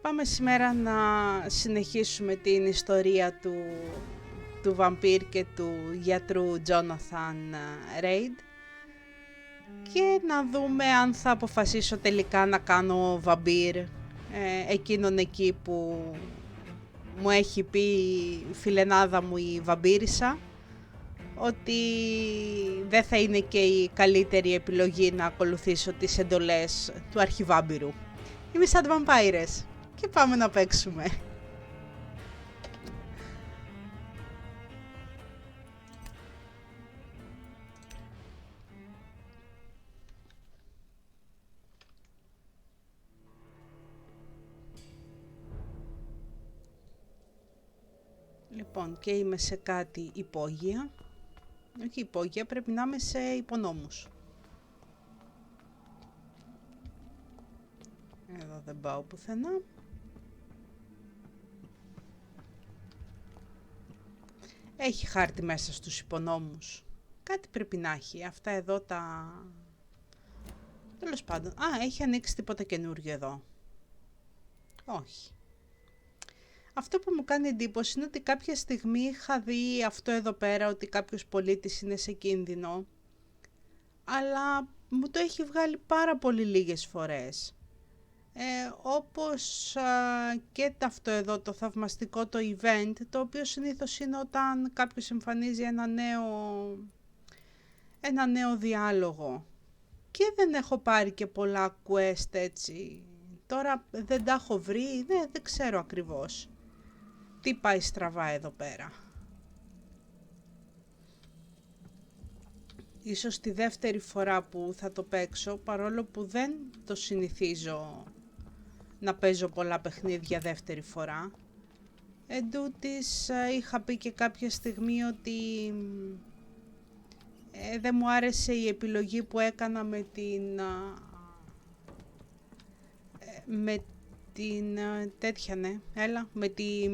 Πάμε σήμερα να συνεχίσουμε την ιστορία του Vampyr και του γιατρού Jonathan Reid και να δούμε αν θα αποφασίσω τελικά να κάνω Vampyr, εκείνον εκεί που μου έχει πει η φιλενάδα μου η βαμπύρισα ότι δεν θα είναι και η καλύτερη επιλογή να ακολουθήσω τις εντολές του αρχιβάμπυρου. Είμαι σαν βαμπάιρες και πάμε να παίξουμε. Λοιπόν, και είμαι σε κάτι υπόγεια. Όχι υπόγεια, πρέπει να είμαι σε υπονόμους. Εδώ δεν πάω πουθενά. Έχει χάρτη μέσα στους υπονόμους. Κάτι πρέπει να έχει. Αυτά εδώ τα... Τέλος πάντων. Α, έχει ανοίξει τίποτα καινούργιο εδώ. Όχι. Αυτό που μου κάνει εντύπωση είναι ότι κάποια στιγμή είχα δει αυτό εδώ πέρα, ότι κάποιος πολίτης είναι σε κίνδυνο. Αλλά μου το έχει βγάλει πάρα πολύ λίγες φορές. Όπως και αυτό εδώ το θαυμαστικό το event, το οποίο συνήθως είναι όταν κάποιος εμφανίζει ένα νέο διάλογο. Και δεν έχω πάρει και πολλά quest έτσι. Τώρα δεν τα έχω βρει, δεν ξέρω ακριβώς τι πάει στραβά εδώ πέρα. Ίσως τη δεύτερη φορά που θα το παίξω, παρόλο που δεν το συνηθίζω να παίζω πολλά παιχνίδια δεύτερη φορά. Εν τούτης, είχα πει και κάποια στιγμή ότι δεν μου άρεσε η επιλογή που έκανα με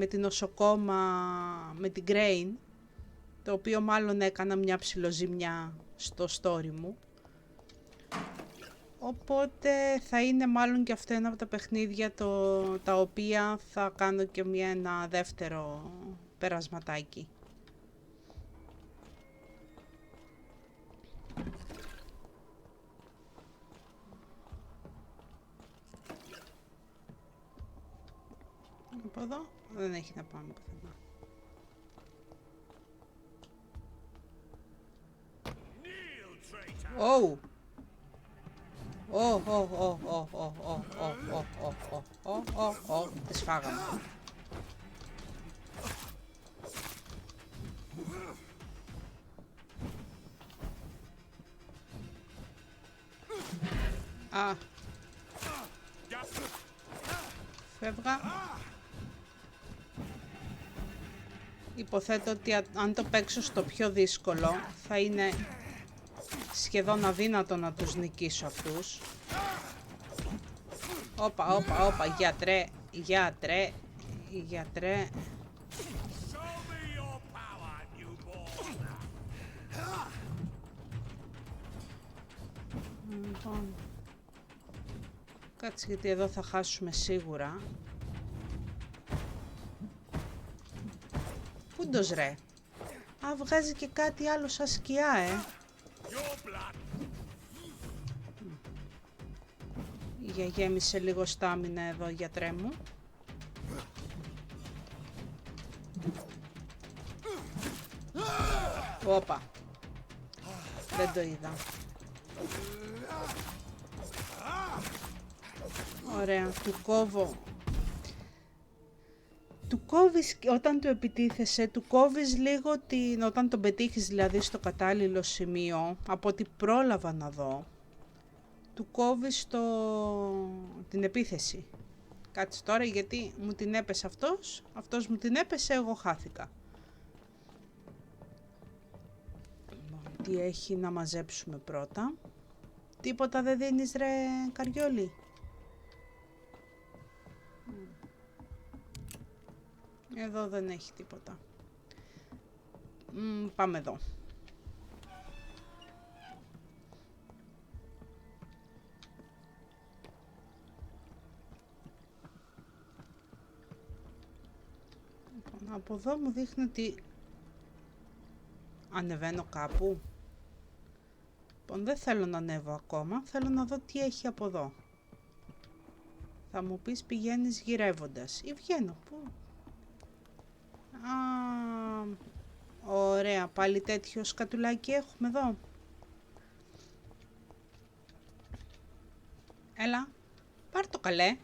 την νοσοκόμα, με την Grain, το οποίο μάλλον έκανα μια ψιλοζημιά στο story μου. Οπότε θα είναι μάλλον και αυτό ένα από τα παιχνίδια τα οποία θα κάνω και ένα δεύτερο περασματάκι. Από εδώ δεν έχει να πάμε πουθενά. Oh! Τις φάγαμε. Α. Φεύγα. Υποθέτω ότι αν το παίξω στο πιο δύσκολο θα είναι σχεδόν αδύνατο να τους νικήσω αυτούς. Όπα, γιατρέ. Λοιπόν, κάτσε γιατί εδώ θα χάσουμε σίγουρα. Πούντος ρε. Α, βγάζει και κάτι άλλο σαν σκιά, Για γέμισε λίγο στάμινα εδώ, γιατρέ μου. Όπα. Δεν το είδα. Ωραία, του κόβω. Του κόβεις, όταν του επιτίθεσαι, του κόβεις λίγο όταν τον πετύχεις δηλαδή στο κατάλληλο σημείο, από ό,τι πρόλαβα να δω, του κόβεις την επίθεση. Κάτσε τώρα γιατί μου την έπεσε αυτός μου την έπεσε, εγώ χάθηκα. Τι έχει να μαζέψουμε πρώτα. Τίποτα δεν δίνεις ρε καριόλι. Εδώ δεν έχει τίποτα. Πάμε εδώ. Από εδώ μου δείχνει ότι ανεβαίνω κάπου. Λοιπόν, δεν θέλω να ανέβω ακόμα, θέλω να δω τι έχει από εδώ. Θα μου πεις πηγαίνεις γυρεύοντας ή βγαίνω, πού? Ωραία, πάλι τέτοιο σκατουλάκι έχουμε εδώ. Έλα, πάρ' το καλέ.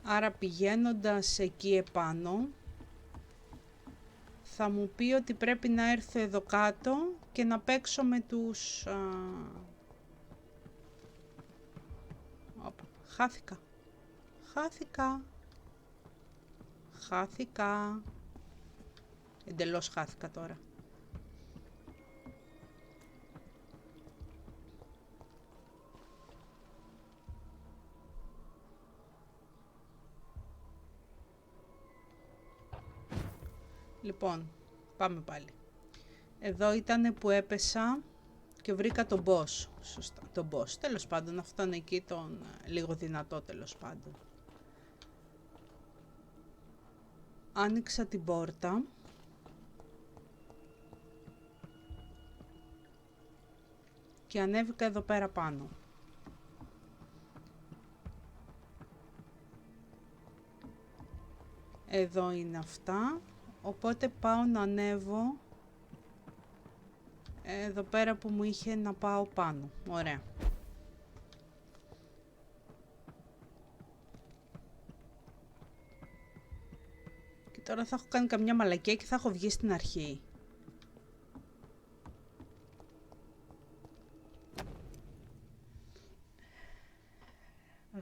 Άρα πηγαίνοντας εκεί επάνω, θα μου πει ότι πρέπει να έρθω εδώ κάτω και να παίξω με τους... Χάθηκα. Εντελώς χάθηκα τώρα. Λοιπόν, πάμε πάλι. Εδώ ήταν που έπεσα και βρήκα τον boss. Σωστά, τον boss. Τέλος πάντων, αυτόν εκεί τον λίγο δυνατό τέλος πάντων. Άνοιξα την πόρτα. Και ανέβηκα εδώ πέρα πάνω. Εδώ είναι αυτά. Οπότε πάω να ανέβω εδώ πέρα που μου είχε να πάω πάνω. Ωραία. Και τώρα θα έχω κάνει καμιά μαλακία και θα έχω βγει στην αρχή.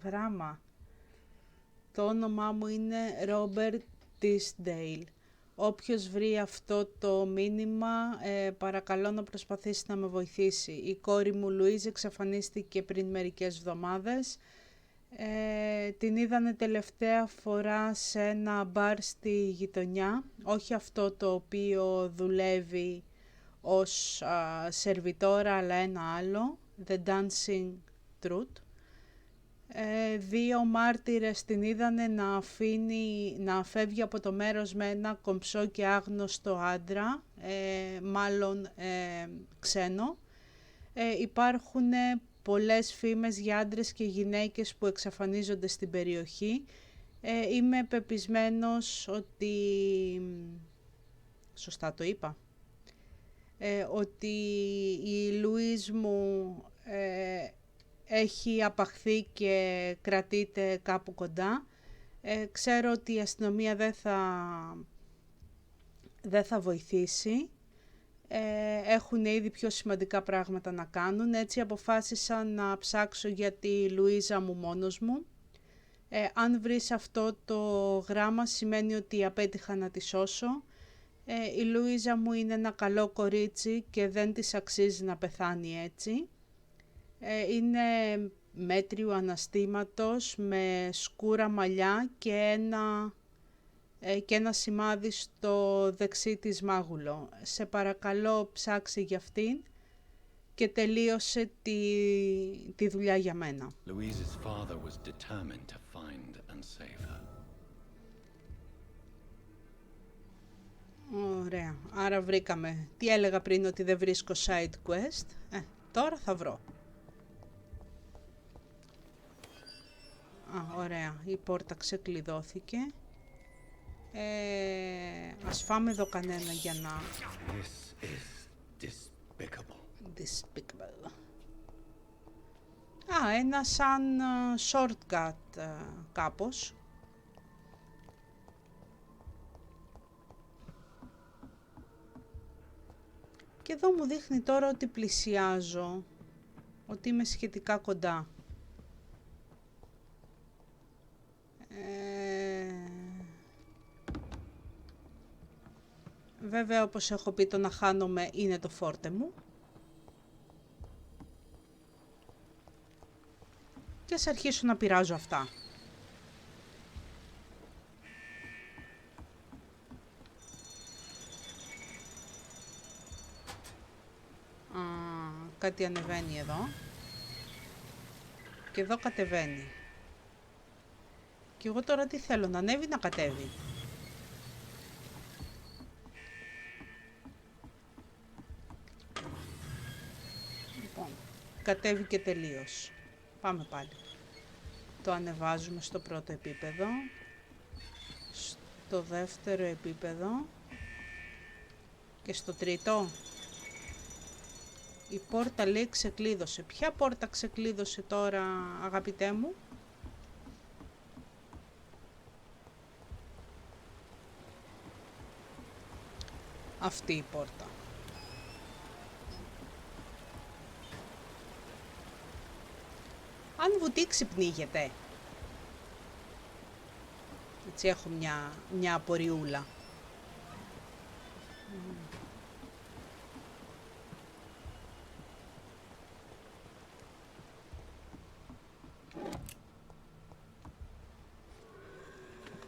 Γράμμα. Το όνομά μου είναι Robert Tisdale. Όποιος βρει αυτό το μήνυμα, παρακαλώ να προσπαθήσει να με βοηθήσει. Η κόρη μου Λουίζ εξαφανίστηκε πριν μερικές εβδομάδες. Την είδανε τελευταία φορά σε ένα μπαρ στη γειτονιά. Όχι αυτό το οποίο δουλεύει ως σερβιτόρα, αλλά ένα άλλο. The Dancing Truth. Δύο μάρτυρες την είδανε να φεύγει από το μέρος με ένα κομψό και άγνωστο άντρα, μάλλον ξένο. Υπάρχουν πολλές φήμες για άντρες και γυναίκες που εξαφανίζονται στην περιοχή. Είμαι πεπισμένος ότι... Σωστά το είπα. Ότι η Λουίζ μου... έχει απαχθεί και κρατείται κάπου κοντά. Ξέρω ότι η αστυνομία δεν θα βοηθήσει. Έχουν ήδη πιο σημαντικά πράγματα να κάνουν. Έτσι αποφάσισα να ψάξω για τη Λουίζα μου μόνος μου. Αν βρεις αυτό το γράμμα σημαίνει ότι απέτυχα να τη σώσω. Η Λουίζα μου είναι ένα καλό κορίτσι και δεν της αξίζει να πεθάνει έτσι. Είναι μέτριου αναστήματος με σκούρα μαλλιά και ένα σημάδι στο δεξί της μάγουλο. Σε παρακαλώ ψάξει για αυτήν και τελείωσε τη δουλειά για μένα. Louise's father was determined to find and save her. Ωραία, άρα βρήκαμε. Τι έλεγα πριν ότι δεν βρίσκω side quest. Τώρα θα βρω. Ωραία, η πόρτα ξεκλειδώθηκε. Ας φάμε εδώ κανένα για να... This is despicable. Ένα σαν shortcut κάπως. Και εδώ μου δείχνει τώρα ότι πλησιάζω, ότι είμαι σχετικά κοντά. Βέβαια, όπως έχω πει, το να χάνομαι είναι το φόρτε μου. Και ας αρχίσω να πειράζω αυτά. κάτι ανεβαίνει εδώ. Και εδώ κατεβαίνει. Και εγώ τώρα τι θέλω, να ανέβει ή να κατέβει? Λοιπόν, κατέβηκε τελείως. Πάμε πάλι. Το ανεβάζουμε στο πρώτο επίπεδο. Στο δεύτερο επίπεδο. Και στο τρίτο. Η πόρτα λέει ξεκλείδωσε. Ποια πόρτα ξεκλείδωσε τώρα, αγαπητέ μου? Αυτή η πόρτα. Αν βουτήξει πνίγεται. Έτσι έχω μια απορριούλα.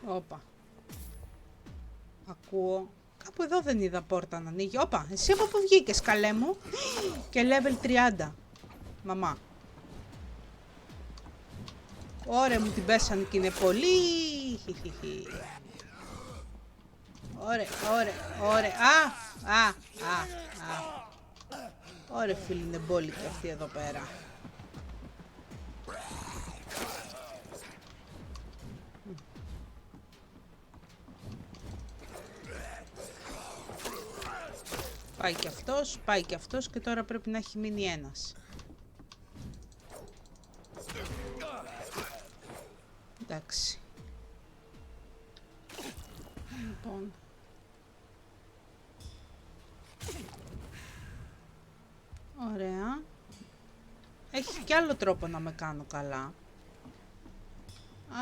Όπα. Ακούω. Κάπου εδώ δεν είδα πόρτα να ανοίγει. Όπα, εσύ από πού βγήκες, καλέ μου? Και level 30. Μαμά. Ωραία, μου την πέσανε και είναι πολύ. Ωραία, ωραία, ωραία. Α. Ωραία, φίλοι, είναι μπόλικη αυτή εδώ πέρα. Πάει και αυτός και τώρα πρέπει να έχει μείνει ένας. Εντάξει. Λοιπόν. Ωραία. Έχει κι άλλο τρόπο να με κάνω καλά.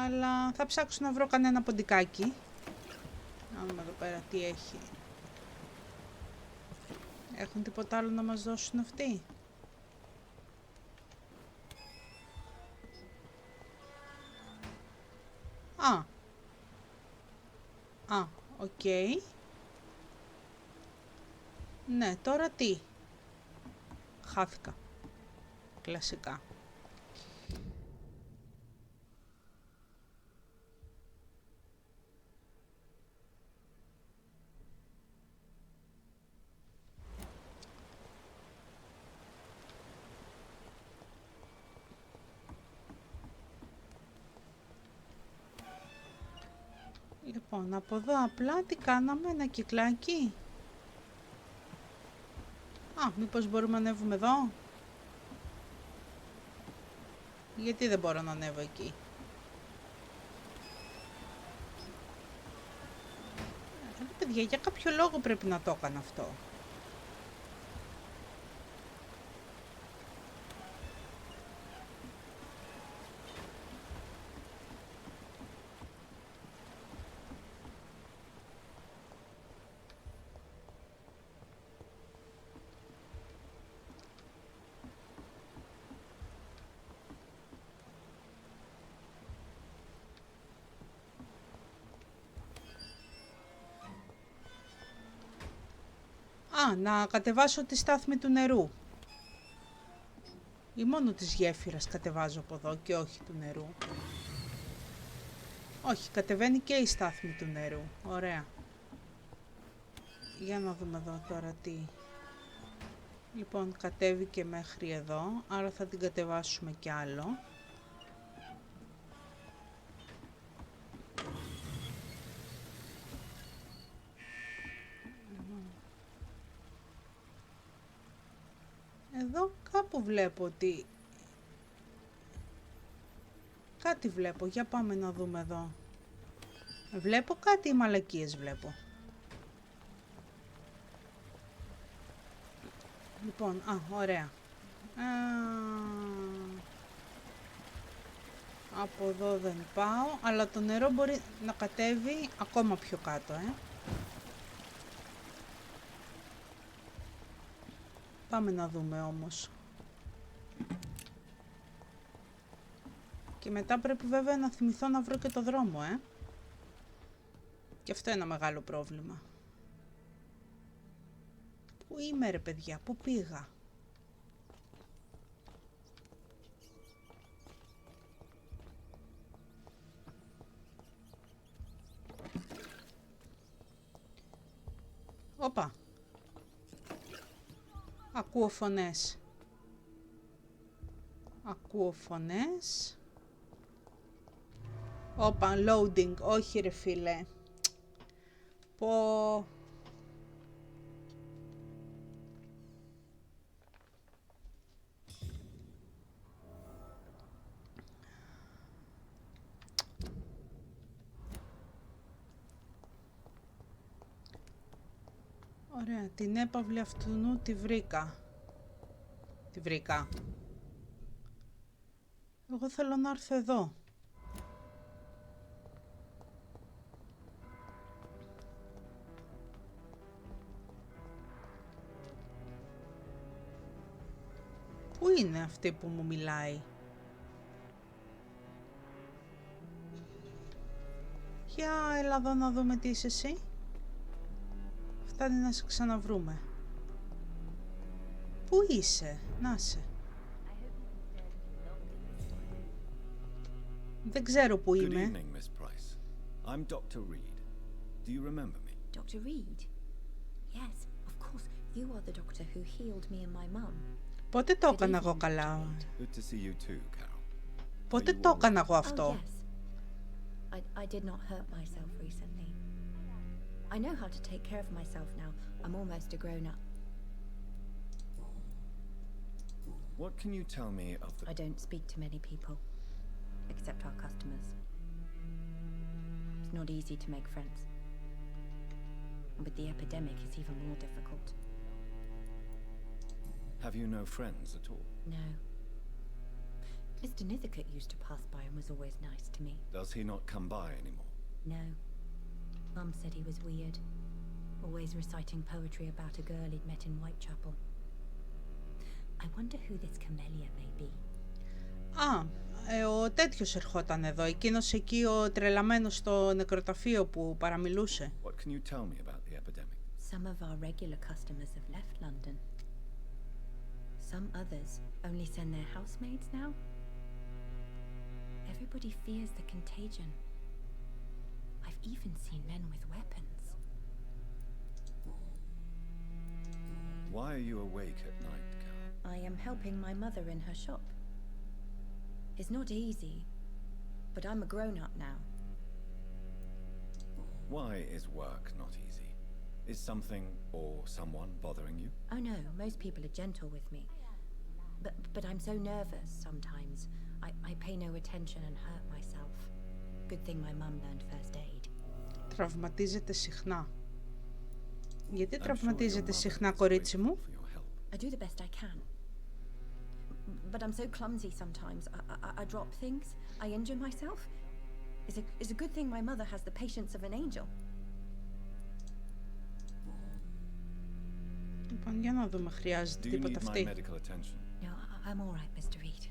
Αλλά θα ψάξω να βρω κανένα ποντικάκι. Να δούμε εδώ πέρα τι έχει. Έχουν τίποτα άλλο να μας δώσουν αυτοί? Οκ. Ναι, τώρα τι? Χάθηκα. Κλασικά. Λοιπόν, από εδώ απλά τι κάναμε, ένα κυκλάκι. Μήπως μπορούμε να ανέβουμε εδώ? Γιατί δεν μπορώ να ανέβω εκεί? Παιδιά, για κάποιο λόγο πρέπει να το έκανα αυτό. Να κατεβάσω τη στάθμη του νερού. Ή μόνο της γέφυρας κατεβάζω από εδώ και όχι του νερού. Όχι, κατεβαίνει και η στάθμη του νερού. Ωραία. Για να δούμε εδώ τώρα τι. Λοιπόν, κατέβηκε μέχρι εδώ, άρα θα την κατεβάσουμε κι άλλο. Εδώ κάπου βλέπω ότι... Κάτι βλέπω, για πάμε να δούμε εδώ. Βλέπω κάτι ή μαλακίες βλέπω? Λοιπόν, ωραία. Από εδώ δεν πάω, αλλά το νερό μπορεί να κατέβει ακόμα πιο κάτω, Πάμε να δούμε όμως. Και μετά πρέπει βέβαια να θυμηθώ να βρω και το δρόμο, Και αυτό είναι ένα μεγάλο πρόβλημα. Πού είμαι ρε παιδιά, πού πήγα? Όπα. Ακούω φωνές. Ακούω φωνές. Όπα, loading. Όχι ρε φίλε. Πω. Ωραία, την έπαυλη αυτού τη βρήκα. Τη βρήκα. Εγώ θέλω να έρθω εδώ. Πού είναι αυτή που μου μιλάει? Για έλα εδώ να δούμε τι είσαι εσύ. Φτάνει να σε ξαναβρούμε. Πού είσαι? Να σε. Δεν ξέρω που είμαι. Good evening, Miss Price. I'm Dr. Reed. Do you remember me? Dr. Reed? Yes, of course. You are the doctor who healed me and my mum. Πότε το έκανα εγώ καλά? Good to see you too, Carol. Πότε το έκανα εγώ Oh, αυτό? yes. I did not hurt myself recently. I know how to take care of myself now. I'm almost a grown-up. What can you tell me of the... I don't speak to many people, except our customers. It's not easy to make friends. With the epidemic, it's even more difficult. Have you no friends at all? No. Mr. Nithicut used to pass by and was always nice to me. Does he not come by anymore? No. Mum said he was weird. Always reciting poetry about a girl he'd met in Whitechapel. I wonder who this camellia may be. Ο τέτοιος ερχόταν εδώ, εκείνος εκεί ο τρελαμένος στο νεκροταφείο που παραμιλούσε. What can you tell me about the epidemic? Some of our regular customers have left London. Some others only send their housemaids now. Everybody fears the contagion. I've even seen men with weapons. Why are you awake at night, Carol? I am helping my mother in her shop. It's not easy, but I'm a grown-up now. Why is work not easy? Is something or someone bothering you? Oh no, most people are gentle with me. But I'm so nervous sometimes. I pay no attention and hurt myself. Good thing my mum learned first aid. Τραυματίζεται συχνά. Γιατί τραυματίζεται συχνά, κορίτσι μου? I do the best I can. But I'm so clumsy sometimes. I drop things. I injure myself. It's a good thing my mother has the patience of an angel. Λοιπόν, για να δούμε, χρειάζεται τίποτα αυτή? No, I'm all right, Mr. Reed.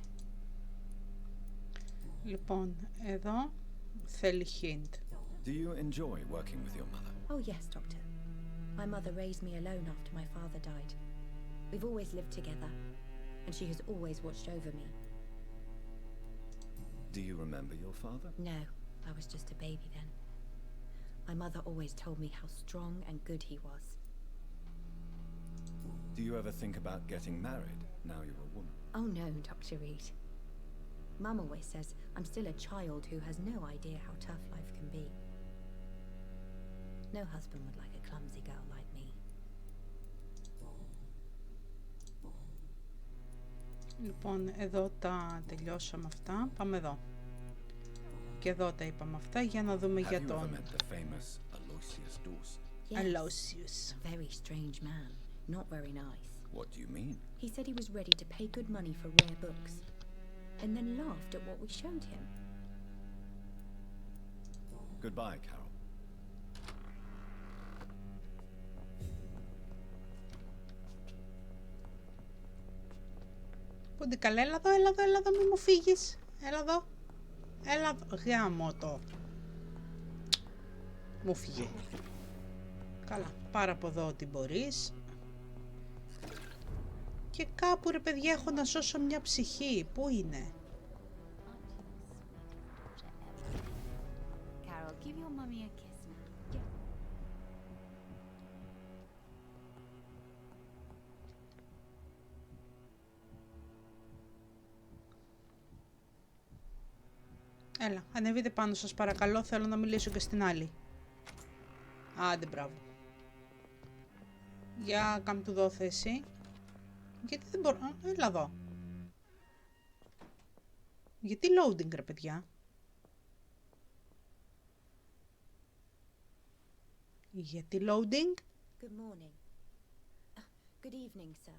Λοιπόν, εδώ θέλει hint. Do you enjoy working with your mother? Oh yes, doctor. My mother raised me alone after my father died. We've always lived together, and she has always watched over me. Do you remember your father? No, I was just a baby then. My mother always told me how strong and good he was. Do you ever think about getting married now you're a woman? Oh no, Dr. Reed. Mum always says I'm still a child who has no idea how tough life can be. No husband would like a clumsy girl like me. Λοιπόν, εδώ τα τελειώσαμε αυτά. Πάμε εδώ. Και εδώ τα είπαμε αυτά για να δούμε για τον Aloysius. Very strange man. Not very nice. What do you mean? He said he was ready to pay good money for rare books, and then laughed at what we showed him. Goodbye, Carol. Πούντι καλά, έλα εδώ, μη μου φύγεις. Έλα εδώ, γάμο το. Μου φύγε. Καλά, πάρε από εδώ ό,τι μπορείς. Και κάπου ρε παιδιά έχω να σώσω μια ψυχή. Πού είναι? Carol, give your mummy a kiss now. Έλα, ανεβείτε πάνω σας παρακαλώ, θέλω να μιλήσω και στην άλλη. Άντε, μπράβο. Για κάμ του δω θέση. Γιατί δεν μπορώ... Έλα εδώ. Γιατί loading, ρε παιδιά. Γιατί loading. Good morning. Good evening, sir.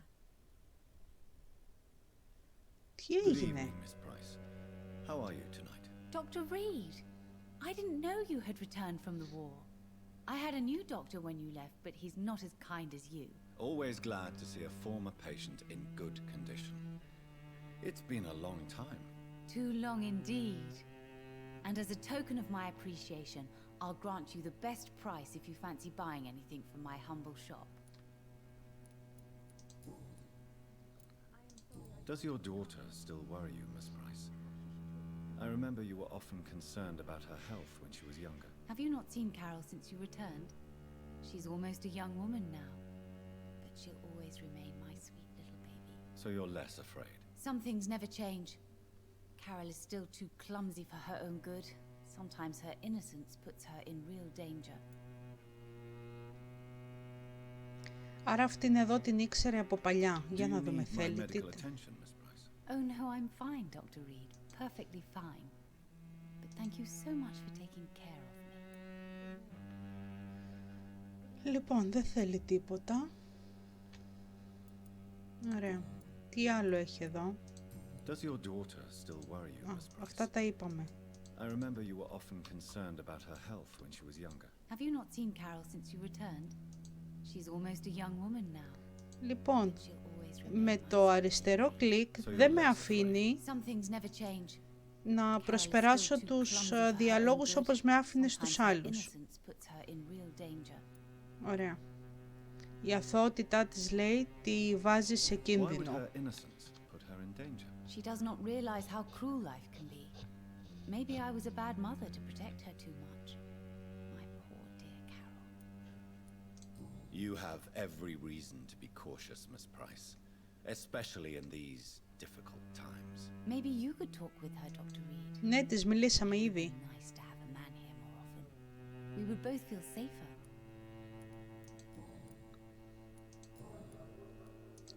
Τι έγινε. Good evening, Miss Price. How are you tonight? Dr. Reed, I didn't know you had returned from the war. I had a new doctor when you left, but he's not as kind as you. Always glad to see a former patient in good condition. It's been a long time. Too long indeed. And as a token of my appreciation, I'll grant you the best price if you fancy buying anything from my humble shop. Does your daughter still worry you, Miss Price? I remember you were often concerned about her health when she was younger. Have you not seen Carol since you returned? She's almost a young woman now, but she'll always remain my sweet little baby. So you're less afraid? Some things never change. Carol is still too clumsy for her own good. Sometimes her innocence puts her in real danger. Άρα αυτήν εδώ την ήξερε από παλιά. Για να δούμε, θέλει τίτε. Oh no, I'm fine, Dr. Reed. Perfectly fine. But thank you so much for taking care of me. Λοιπόν, δεν θέλει τίποτα. Ωραία. Τι άλλο έχει εδώ. Does your daughter still worry you, Miss Price? Αυτά τα είπαμε. I remember you were often concerned about her health when she was younger. Have you not seen Carol since you returned? She's almost a young woman now. Λοιπόν, But she'll always με remain το αριστερό κλικ δεν με αφήνει Some things never change. να προσπεράσω τους διαλόγους όπως με άφηνε στους άλλους. Ωραία. Η αθωότητά της, λέει, τη βάζει σε Why would κίνδυνο. her innocence put her in danger? She does not realize how cruel life can be. Maybe I was a bad mother to protect her too much. My poor dear Carol. You have every reason to be cautious, Miss Price, especially in these difficult times. Maybe you could talk with her, Dr. Reed. Ναι, της μιλήσαμε ήδη. Nice to have a man here more often. We would both feel safer.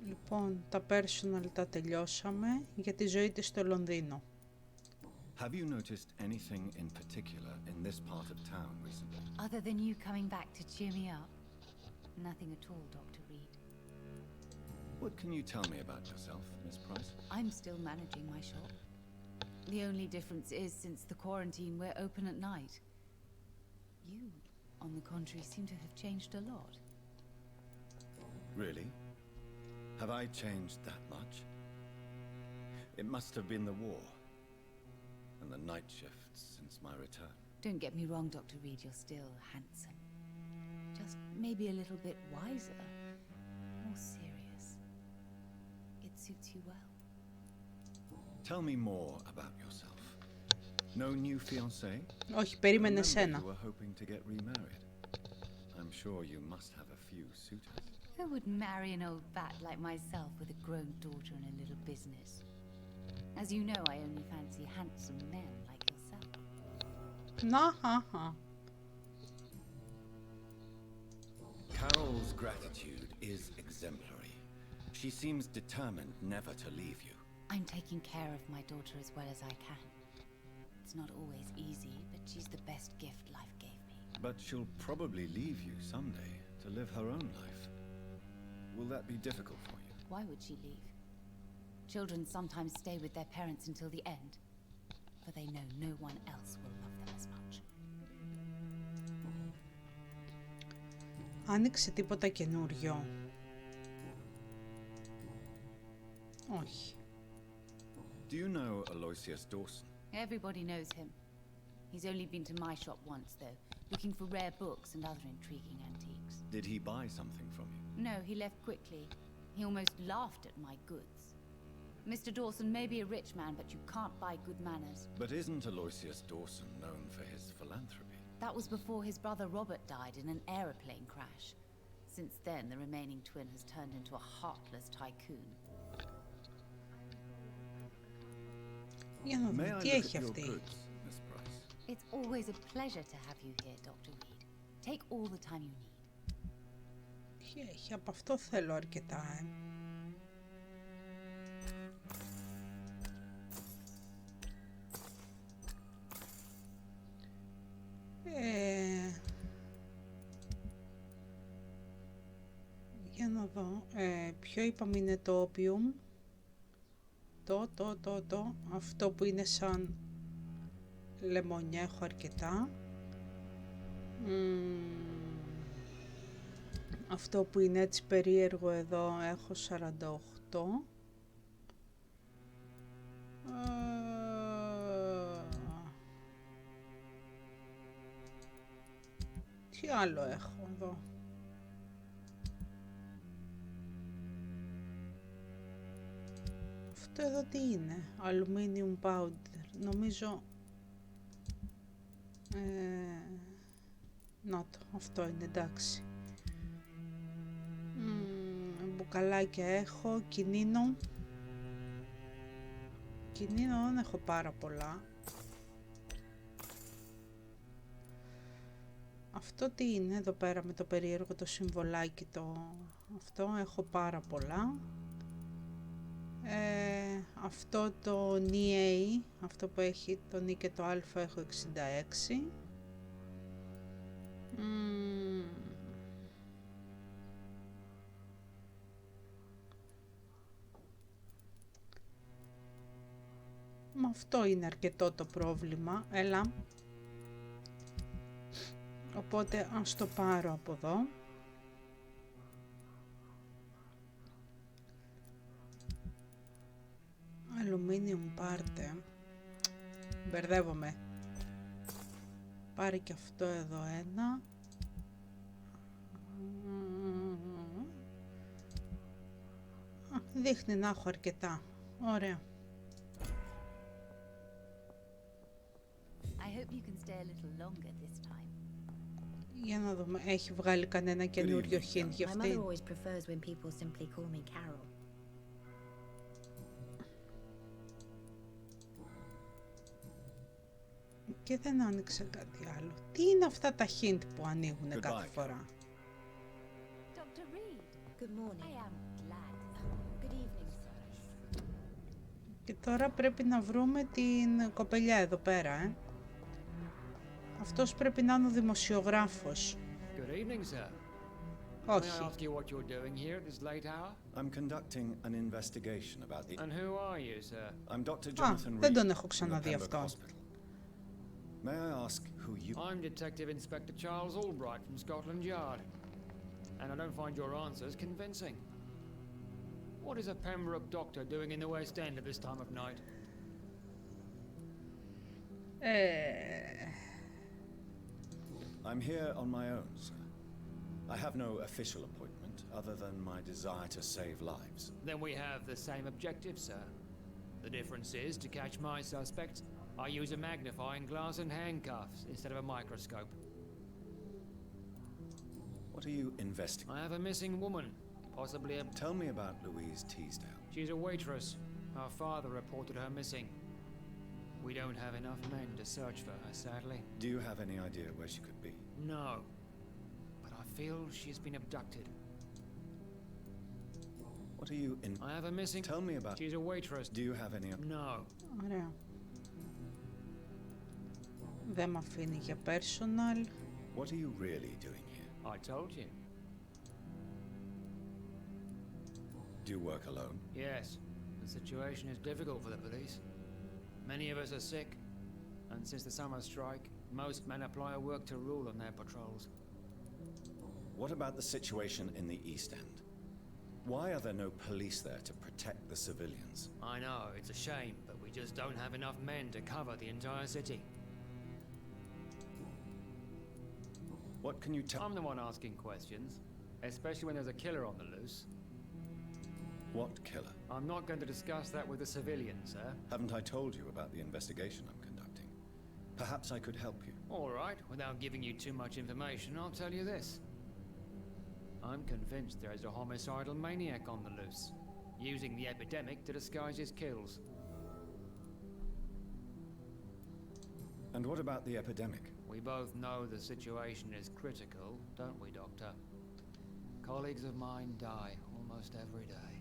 Λοιπόν, τα personal τα τελειώσαμε για τη ζωή της στο Λονδίνο. Have you noticed anything in particular in this part of town recently? Other than you coming back to cheer me up? Nothing at all, Dr. Reed. What can you tell me about yourself, Miss Price? I'm still managing my shop. The only difference is, since the quarantine, we're open at night. You, on the contrary, seem to have changed a lot. Really? Have I changed that much? It must have been the war and the night shifts since my return. Don't get me wrong, Dr. Reed, you're still handsome. Just maybe a little bit wiser, more serious. It suits you well. Tell me more about yourself. No new fiancé? Όχι, περίμενε σένα. You were hoping to get remarried. I'm sure you must have a few suitors. Who would marry an old bat like myself with a grown daughter and a little business? As you know, I only fancy handsome men like yourself. Να, Carol's gratitude is exemplary. She seems determined never to leave you. I'm taking care of my daughter as well as I can. It's not always easy, but she's the best gift life gave me. But she'll probably leave you someday to live her own life. Will that be difficult for you? Why would she leave? Children sometimes stay with their parents until the end, for they know no one else will love them as much. Άνοιξε τίποτα καινούριο. Όχι. Do you know Aloysius Dawson? Everybody knows him. He's only been to my shop once, though, looking for rare books and other intriguing antiques. Did he buy something from you? No, he left quickly. He almost laughed at my goods. Mr. Dawson may be a rich man, but you can't buy good manners. But isn't Aloysius Dawson known for his philanthropy? That was before his brother Robert died in an aeroplane crash. Since then, the remaining twin has turned into a heartless tycoon. Για να δούμε τι έχει αυτή. It's always a pleasure to have you here, Dr. Reed. Take all the time you need. Έχει, από αυτό θέλω αρκετά, Για να δω, ποιο είπαμε είναι το opium, αυτό που είναι σαν λεμονιά έχω αρκετά, αυτό που είναι έτσι περίεργο εδώ έχω 48, τι άλλο έχω εδώ, αυτό εδώ τι είναι, aluminium powder, νομίζω, να το, αυτό είναι, εντάξει. Μπουκαλάκια έχω, κινίνο δεν έχω πάρα πολλά. Αυτό τι είναι εδώ πέρα με το περίεργο το συμβολάκι, αυτό έχω πάρα πολλά. Αυτό το NA, αυτό που έχει το N και το Α έχω 66. Μα αυτό είναι αρκετό το πρόβλημα, έλα. Οπότε ας το πάρω από εδώ. Αλουμίνιουμ πάρτε. Μπερδεύομαι. Πάρε και αυτό εδώ ένα. Δείχνει να έχω αρκετά. Ωραία. I hope you can stay a little longer this time. Για να δούμε, έχει βγάλει κανένα καινούριο hint για My αυτή. mother always prefers when people simply call me Carol. Και δεν άνοιξε κάτι άλλο. Τι είναι αυτά τα hint που ανοίγουν κάθε φορά. Dr. Reed, Good morning. I am glad. Good evening, sir. Και τώρα πρέπει να βρούμε την κοπελιά εδώ πέρα, Αυτός πρέπει να είναι ο δημοσιογράφος. Good evening, sir. May I Όχι. ask you what you're doing here at this late hour? I'm conducting an investigation about the... And who are you, sir? I'm Dr. Jonathan δεν Reed τον έχω from the ξαναδεί Pembroke αυτό. Hospital. May I ask who you... I'm Detective Inspector Charles Albright from Scotland Yard. And I don't find your answers convincing. What is a Pembroke doctor doing in the West End at this time of night? I'm here on my own, sir. I have no official appointment other than my desire to save lives. Then we have the same objective, sir. The difference is, to catch my suspects, I use a magnifying glass and handcuffs instead of a microscope. What are you investigating? I have a missing woman, possibly a... Tell me about Louise Teasdale. She's a waitress. Her father reported her missing. We don't have enough men to search for her, sadly. Do you have any idea where she could be? No. But I feel she's been abducted. What are you in... I have a missing... Tell me about... She's a waitress. Do you have any... No. Ωραία. Δεν μ' αφήνει για personal. What are you really doing here? I told you. Do you work alone? Yes. The situation is difficult for the police. Many of us are sick. And since the summer strike, most men apply a work to rule on their patrols. What about the situation in the East End? Why are there no police there to protect the civilians? I know, it's a shame, but we just don't have enough men to cover the entire city. What can you tell... I'm the one asking questions, especially when there's a killer on the loose. What killer? I'm not going to discuss that with the civilians, sir. Haven't I told you about the investigation I'm conducting? Perhaps I could help you. All right, without giving you too much information, I'll tell you this. I'm convinced there is a homicidal maniac on the loose, using the epidemic to disguise his kills. And what about the epidemic? We both know the situation is critical, don't we, Doctor? Colleagues of mine die almost every day.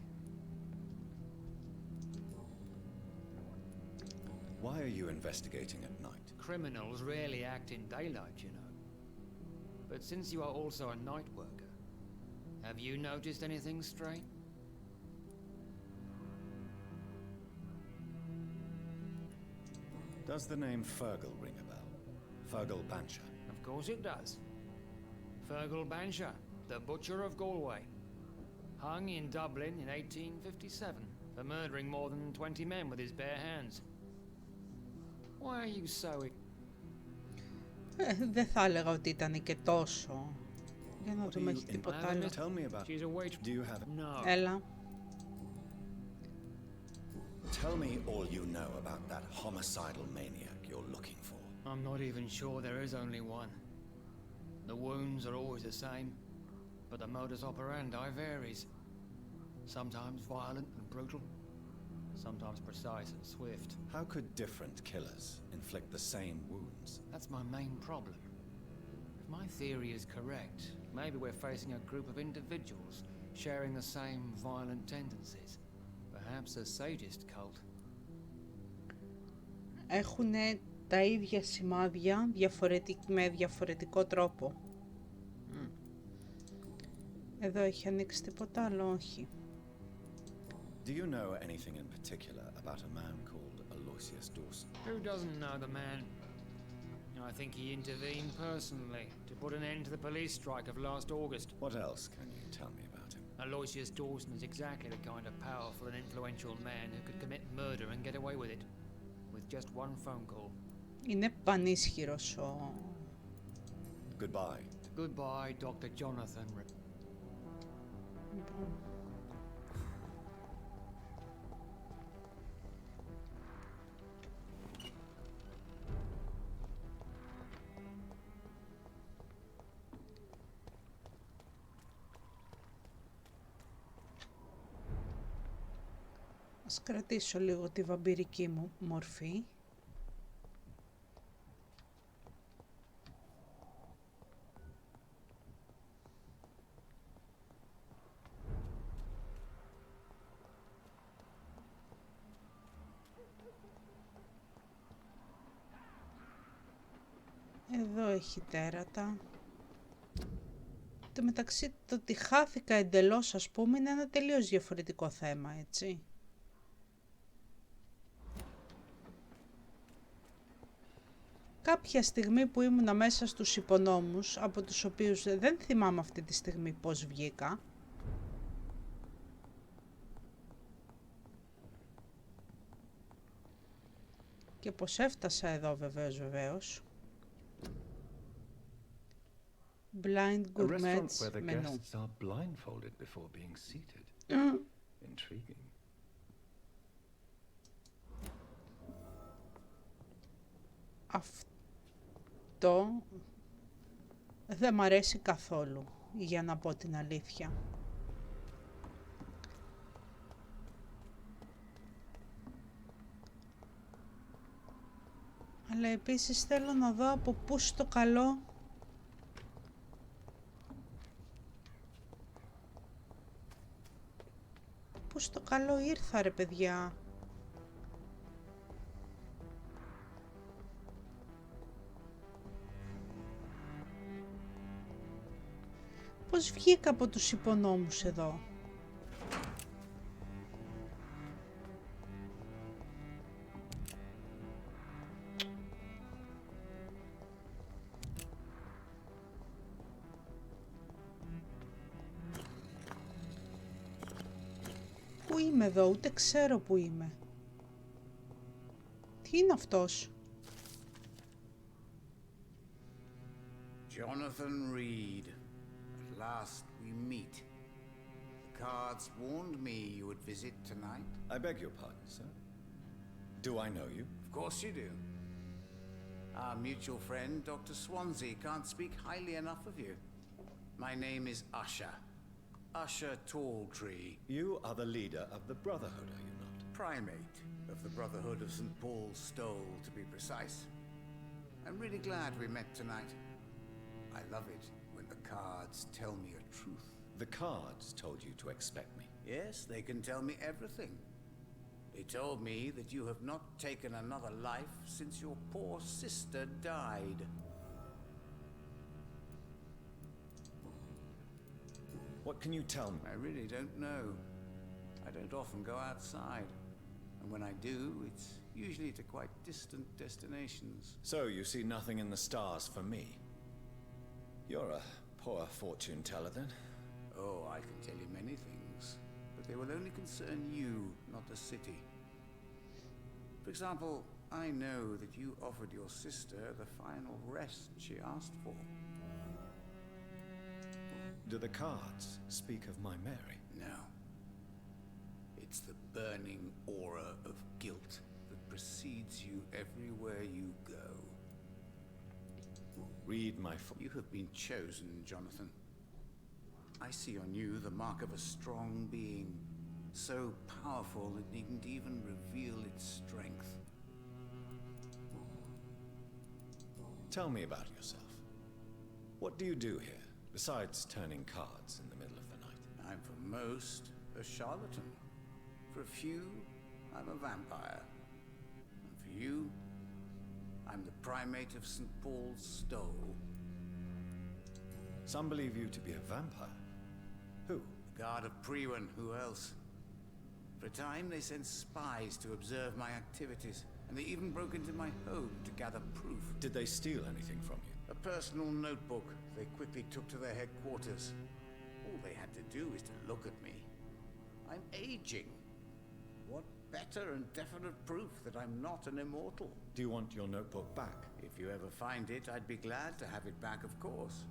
Why are you investigating at night? Criminals rarely act in daylight, you know. But since you are also a night worker, have you noticed anything strange? Does the name Fergal ring a bell? Fergal Bansha. Of course it does. Fergal Bansha, the Butcher of Galway. Hung in Dublin in 1857 for murdering more than 20 men with his bare hands. Why are you so... Δεν θα έλεγα ότι ήταν και τόσο. Για να δούμε, έχει τίποτα άλλο. Tell me about... She's a waitress. Do you have... No. Έλα. Tell me all you know about that homicidal maniac you're looking for. I'm not even sure there is only one. The wounds are always the same, but the modus operandi varies. Sometimes violent and brutal, sometimes precise and swift. How could different killers inflict the same wounds? That's my main problem. If my theory is correct, maybe we're facing a group of individuals sharing the same violent tendencies. Perhaps a sadist cult. Έχουν τα ίδια σημάδια με διαφορετικό τρόπο. Εδώ έχει ανοίξει τίποτα άλλο, όχι. Do you know anything in particular about a man called Aloysius Dawson? Who doesn't know the man? I think he intervened personally to put an end to the police strike of last August. What else can you tell me about him? Aloysius Dawson is exactly the kind of powerful and influential man who could commit murder and get away with it, with just one phone call. Είναι πανίσχυρος ο... Goodbye. Goodbye, Dr. Jonathan. Ας κρατήσω λίγο τη βαμπυρική μου μορφή. Εδώ έχει τέρατα. Το μεταξύ, το ότι χάθηκα εντελώς, ας πούμε, είναι ένα τελείως διαφορετικό θέμα, έτσι. Κάποια στιγμή που ήμουνα μέσα στους υπονόμους, από τους οποίους δεν θυμάμαι αυτή τη στιγμή πώς βγήκα, και πώς έφτασα εδώ βεβαίως. Blind gourmets menu. Αυτό δεν μ' αρέσει καθόλου, για να πω την αλήθεια. Αλλά επίσης θέλω να δω από πού στο καλό ήρθα, ρε παιδιά. Πώς βγήκα από τους υπονόμους εδώ. Πού είμαι εδώ, ούτε ξέρω πού είμαι. Τι είναι αυτός? Jonathan Reed. At last we meet. The cards warned me you would visit tonight. I beg your pardon, sir. Do I know you? Of course you do. Our mutual friend, Dr. Swansea, can't speak highly enough of you. My name is Usher. Usher Talltree. You are the leader of the Brotherhood, are you not? Primate of the Brotherhood of St. Paul's Stole, to be precise. I'm really glad we met tonight. I love it when the cards tell me a truth. The cards told you to expect me. Yes, they can tell me everything. They told me that you have not taken another life since your poor sister died. What can you tell me? I really don't know. I don't often go outside. And when I do, it's usually to quite distant destinations. So you see nothing in the stars for me? You're a poor fortune teller then? Oh, I can tell you many things, but they will only concern you, not the city. For example, I know that you offered your sister the final rest she asked for. Do the cards speak of my Mary? No. It's the burning aura of guilt that precedes you everywhere you go. Read my You have been chosen, Jonathan. I see on you the mark of a strong being, so powerful it needn't even reveal its strength. Tell me about yourself. What do you do here, besides turning cards in the middle of the night? I'm for most a charlatan. For a few, I'm a vampire. And for you, I'm the primate of St. Paul's Stole. Some believe you to be a vampire. Who? Guard of Priwen, who else? For a time, they sent spies to observe my activities, and they even broke into my home to gather proof. Did they steal anything from you? A personal notebook they quickly took to their headquarters. All they had to do is to look at me. I'm aging. What better and definite proof that I'm not an immortal? Do you want your notebook back? If you ever find it, I'd be glad to have it back, of course.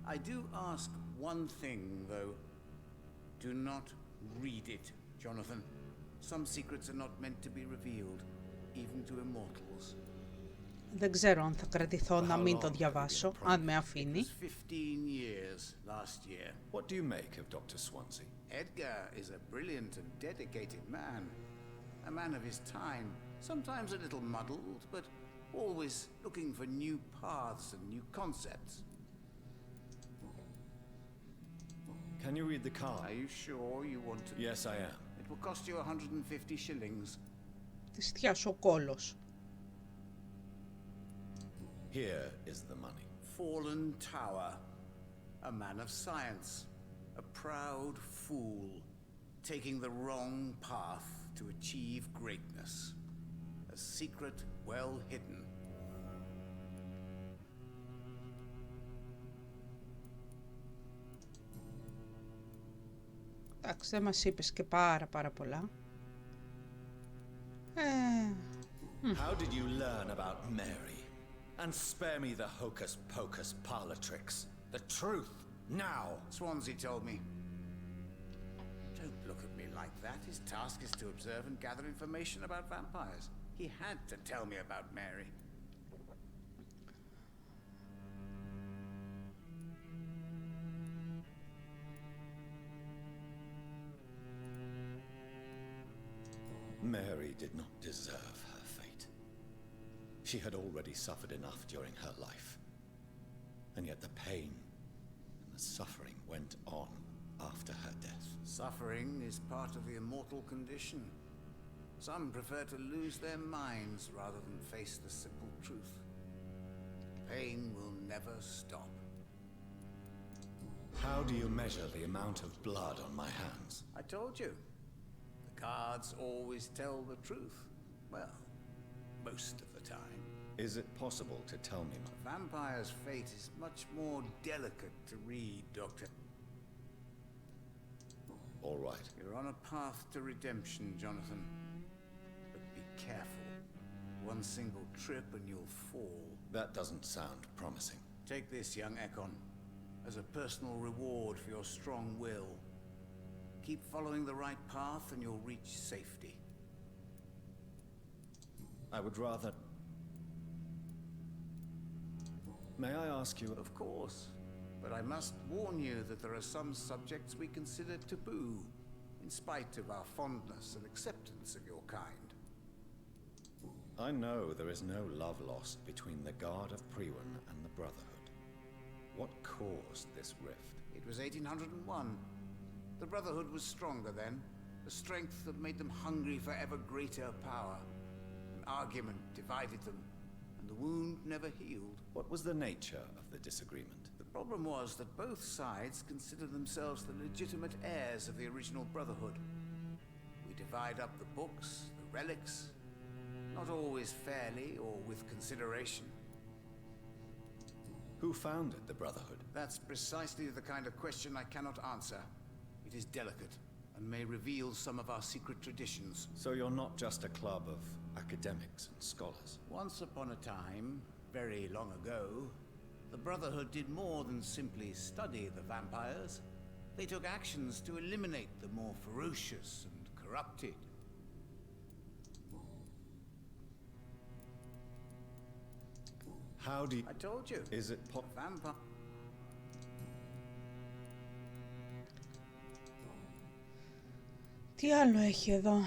I do ask one thing, though. Do not read it, Jonathan. Some secrets are not meant to be revealed, even to immortals. Δεν ξέρω αν θα κρατηθώ να μην το διαβάσω, αν με αφήνει. It was 15 years last year. What do you make of Dr. Swansea? Edgar is a brilliant and dedicated man. A man of his time, sometimes a little muddled, but always looking for new paths and new concepts. Can you read the card? Are you sure you want to? Yes, I am. It will cost you 150 shillings. Της θειάς ο κόλος. Here is the money. Fallen Tower. A man of science. A proud fool. Taking the wrong path to achieve greatness. A secret well hidden. Εντάξει, δεν μας είπες και πάρα πολλά. How did you learn about Mary? And spare me the hocus-pocus parlor tricks. The truth, now! Swansea told me. Don't look at me like that. His task is to observe and gather information about vampires. He had to tell me about Mary. Mary did not deserve her fate. She had already suffered enough during her life. And yet the pain and the suffering went on after her death. Suffering is part of the immortal condition. Some prefer to lose their minds rather than face the simple truth. Pain will never stop. How do you measure the amount of blood on my hands? I told you. The cards always tell the truth. Well, most of the time. Is it possible to tell me? A vampire's fate is much more delicate to read, Doctor. All right. You're on a path to redemption, Jonathan. But be careful. One single trip and you'll fall. That doesn't sound promising. Take this, young Ekon, as a personal reward for your strong will. Keep following the right path and you'll reach safety. I would rather... May I ask you... Of course. But I must warn you that there are some subjects we consider taboo, in spite of our fondness and acceptance of your kind. I know there is no love lost between the Guard of Priwen and the Brotherhood. What caused this rift? It was 1801. The Brotherhood was stronger then, a strength that made them hungry for ever greater power. An argument divided them, and the wound never healed. What was the nature of the disagreement? The problem was that both sides considered themselves the legitimate heirs of the original Brotherhood. We divide up the books, the relics, not always fairly or with consideration. Who founded the Brotherhood? That's precisely the kind of question I cannot answer. It is delicate, and may reveal some of our secret traditions. So you're not just a club of academics and scholars? Once upon a time, very long ago, the Brotherhood did more than simply study the vampires. They took actions to eliminate the more ferocious and corrupted. How do you... I told you. Is it Vampire... Τι άλλο έχει εδώ?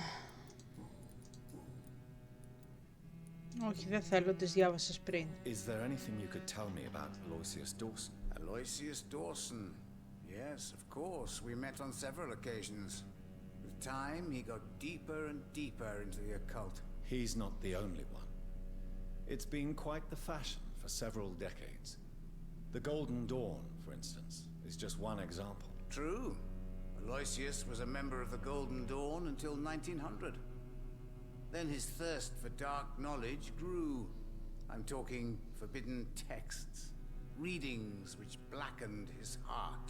Όχι, δεν θέλω, τις διάβασες πριν. Is there anything you could tell me about Aloysius Dawson? Aloysius Dawson. Yes, of course. We met on several occasions. With time, he got deeper and deeper into the occult. He's not the only one. It's been quite the fashion for several decades. The Golden Dawn, for instance, is just one example. True. Aloysius was a member of the Golden Dawn until 1900. Then his thirst for dark knowledge grew. I'm talking forbidden texts, readings which blackened his heart.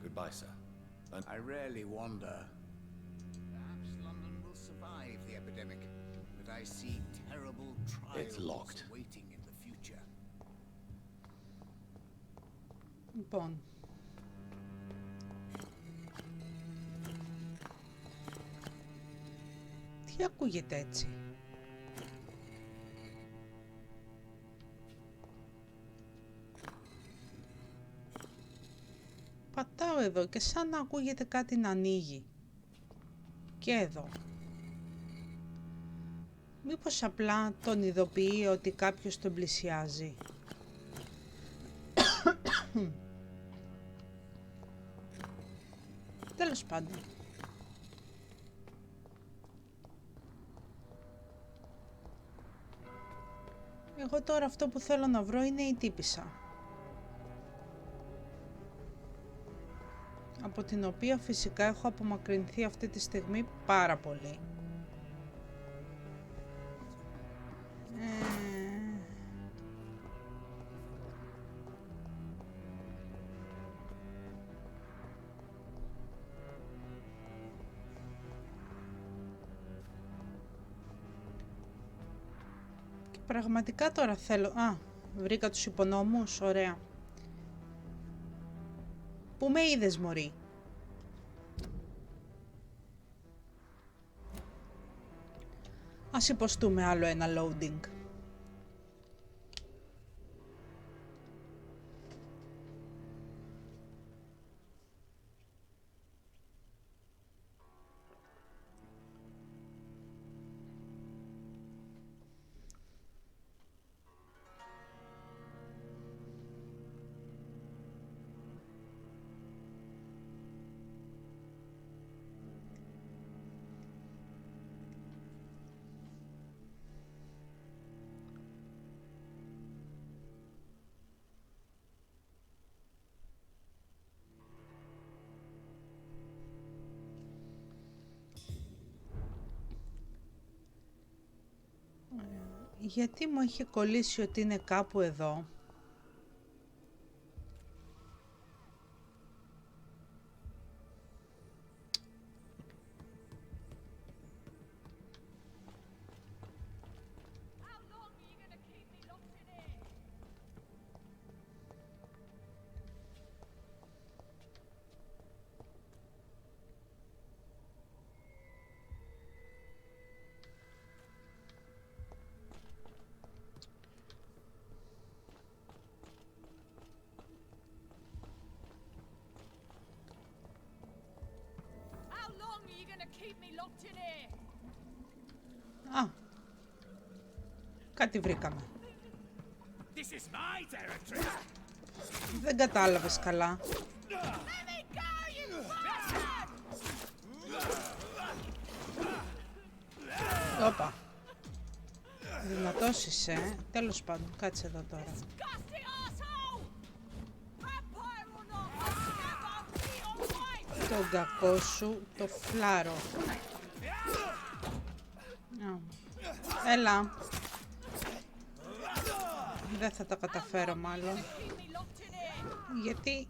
Goodbye, sir. And I rarely wander. Perhaps London will survive the epidemic, but I see terrible trials locked. waiting in the future. Λοιπόν. Τι ακούγεται έτσι? Πατάω εδώ και σαν να ακούγεται κάτι να ανοίγει. Και εδώ. Μήπως απλά τον ειδοποιεί ότι κάποιος τον πλησιάζει. Τέλος πάντων. Εγώ τώρα αυτό που θέλω να βρω είναι η τύπισσα. Από την οποία φυσικά έχω απομακρυνθεί αυτή τη στιγμή πάρα πολύ. Και πραγματικά τώρα θέλω... Α, βρήκα τους υπονόμους, ωραία. Πού με είδες, μωρή? Ας υποστούμε άλλο ένα loading. Γιατί μου έχει κολλήσει ότι είναι κάπου εδώ. Α, κάτι βρήκαμε. Δεν κατάλαβες καλά. Όπα. Δυνατός είσαι. Τέλος πάντων, κάτσε εδώ τώρα. Τον κακό σου το φλάρο. Έλα. Δεν θα τα καταφέρω μάλλον. Γιατί...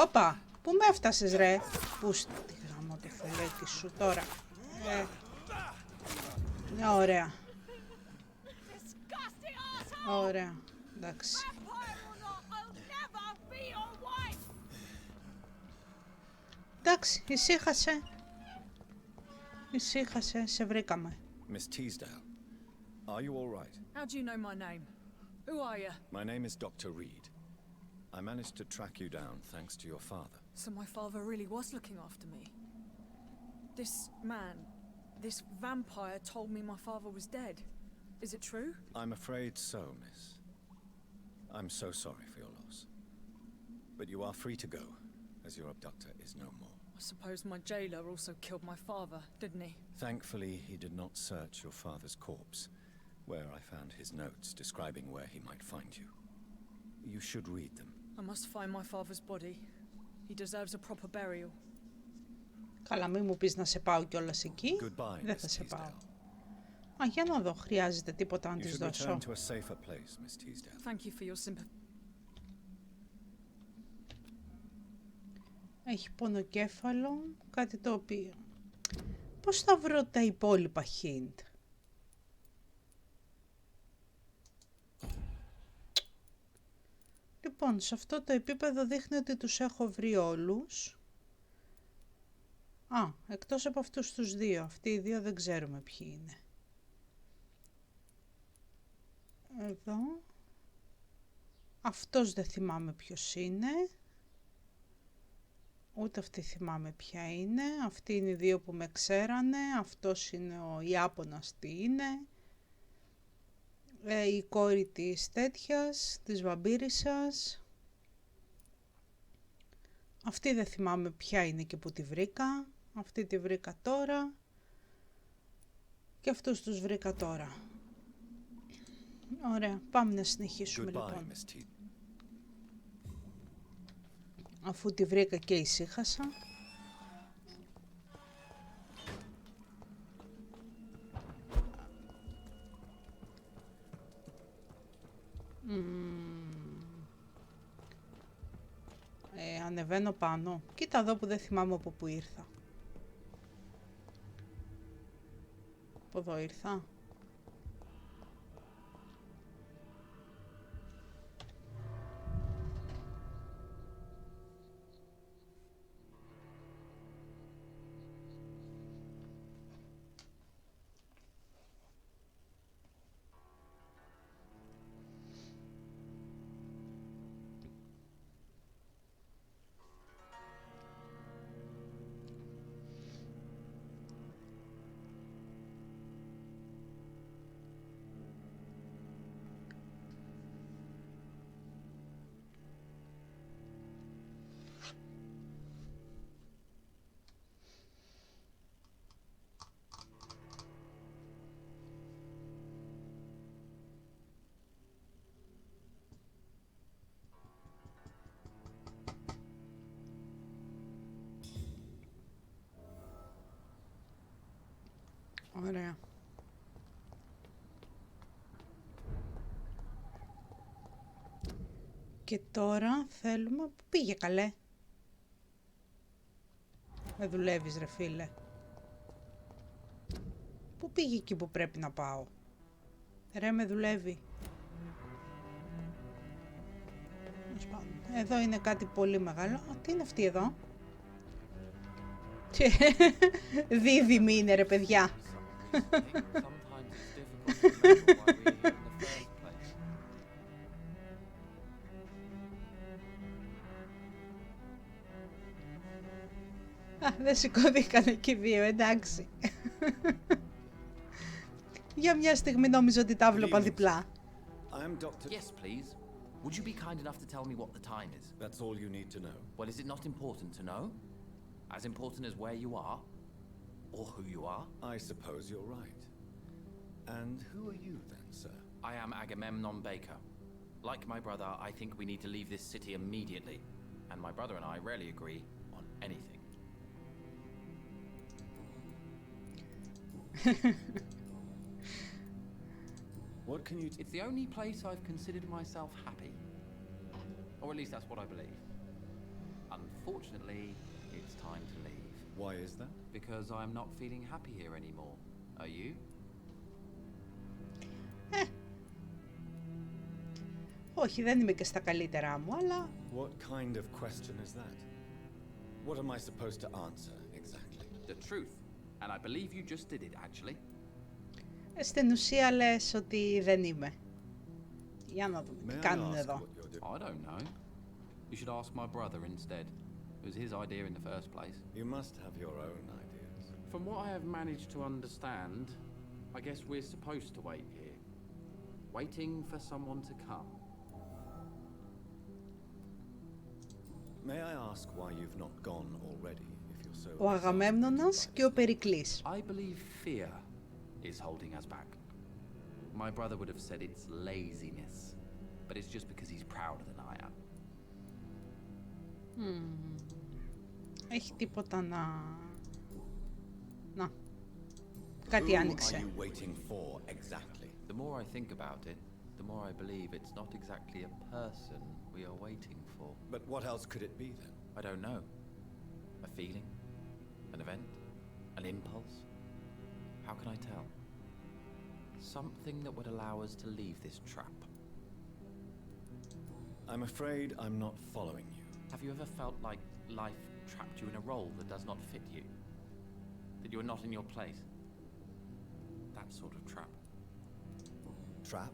Όπα, πού με έφτασες ρε. Πού στη γάμο το φελέκι σου τώρα. Ωραία. Ωραία, εντάξει. Εντάξει, ησύχασε. Ησύχασε, σε βρήκαμε. Miss Teasdale, are you all right? How do you know my name? Who are you? My name is Dr. Reed. I managed to track you down thanks to your father. So my father really was looking after me. This man, this vampire told me my father was dead. Is it true? I'm afraid so, miss. I'm so sorry for your loss. But you are free to go, as your abductor is no more. I suppose my jailer also killed my father, didn't he? Thankfully, he did not search your father's corpse, where I found his notes describing where he might find you. You should read them. I must find my father's body. He deserves a proper burial. Καλά, μην μου πεις να σε πάω κιόλας εκεί. Goodbye, Δεν Miss θα σε πάω. Teasdale. Α, για να δω, χρειάζεται τίποτα να You της should δώσω. return to a safer place, Miss Teasdale. Thank you for your sympathy. Έχει πονοκέφαλο, κάτι το οποίο... Πώς θα βρω τα υπόλοιπα hint. Λοιπόν, σε αυτό το επίπεδο δείχνει ότι τους έχω βρει όλους. Α, εκτός από αυτούς τους δύο. Αυτοί οι δύο δεν ξέρουμε ποιοι είναι. Εδώ. Αυτός δεν θυμάμαι ποιος είναι. Ούτε αυτή θυμάμαι ποια είναι. Αυτοί είναι οι δύο που με ξέρανε. Αυτός είναι ο Ιάπωνας τι είναι. Η κόρη της τέτοιας, της βαμπύρισσας. Αυτή δεν θυμάμαι ποια είναι και που τη βρήκα. Αυτή τη βρήκα τώρα. Και αυτούς τους βρήκα τώρα. Ωραία, πάμε να συνεχίσουμε λοιπόν. Αφού τη βρήκα και ησύχασα. Ανεβαίνω πάνω. Κοίτα εδώ που δεν θυμάμαι από πού ήρθα. Από εδώ ήρθα. Ωραία. Και τώρα θέλουμε... Πού πήγε καλέ? Με δουλεύεις ρε φίλε. Πού πήγε εκεί που πρέπει να πάω? Ρε με δουλεύει. Εδώ είναι κάτι πολύ μεγάλο. Α, τι είναι αυτή εδώ? Δίδυμη είναι ρε παιδιά. remember why we're here in the first place. Α, δεν σηκώθηκαν εκεί δύο, εντάξει. Για μια στιγμή νόμιζα ότι τα βλέπα διπλά. I'm Dr. Yes, please. Would you be kind enough to tell me what the time is? That's all you need to know. Well, is it not important to know? As important as where you are? Or who you are? I suppose you're right. And who are you then, sir? I am Agamemnon Baker. Like my brother, I think we need to leave this city immediately. And my brother and I rarely agree on anything. What can you... It's the only place I've considered myself happy. Or at least that's what I believe. Unfortunately, it's time to leave. Why is that? Because I'm not feeling happy here anymore. Are you? Όχι, δεν είμαι και στα καλύτερά μου, αλλά... What kind of question is that? What am I supposed to answer, exactly? The truth. And I believe you just did it, actually. Στην ουσία λες ότι δεν είμαι. Για να δούμε τι κάνουν εδώ. I don't know. You should ask my brother instead. It was his idea in the first place. You must have your own ideas. From what I have managed to understand, I guess we're supposed to wait here. Waiting for someone to come. May I ask why you've not gone already, if you're so... Ο Αγαμέμνονας και ο Περικλής. I believe fear is holding us back. My brother would have said it's laziness, but it's just because he's prouder than I am. Έχει τίποτα να... Να. Κάτι άνοιξε. Who are you waiting for, exactly? The more I think about it, the more I believe it's not exactly a person we are waiting for. But what else could it be, then? I don't know. A feeling? An event? An impulse? How can I tell? Something that would allow us to leave this trap. I'm afraid I'm not following you. Have you ever felt like life trapped you in a role that does not fit you? That you are not in your place? That sort of trap. Trap?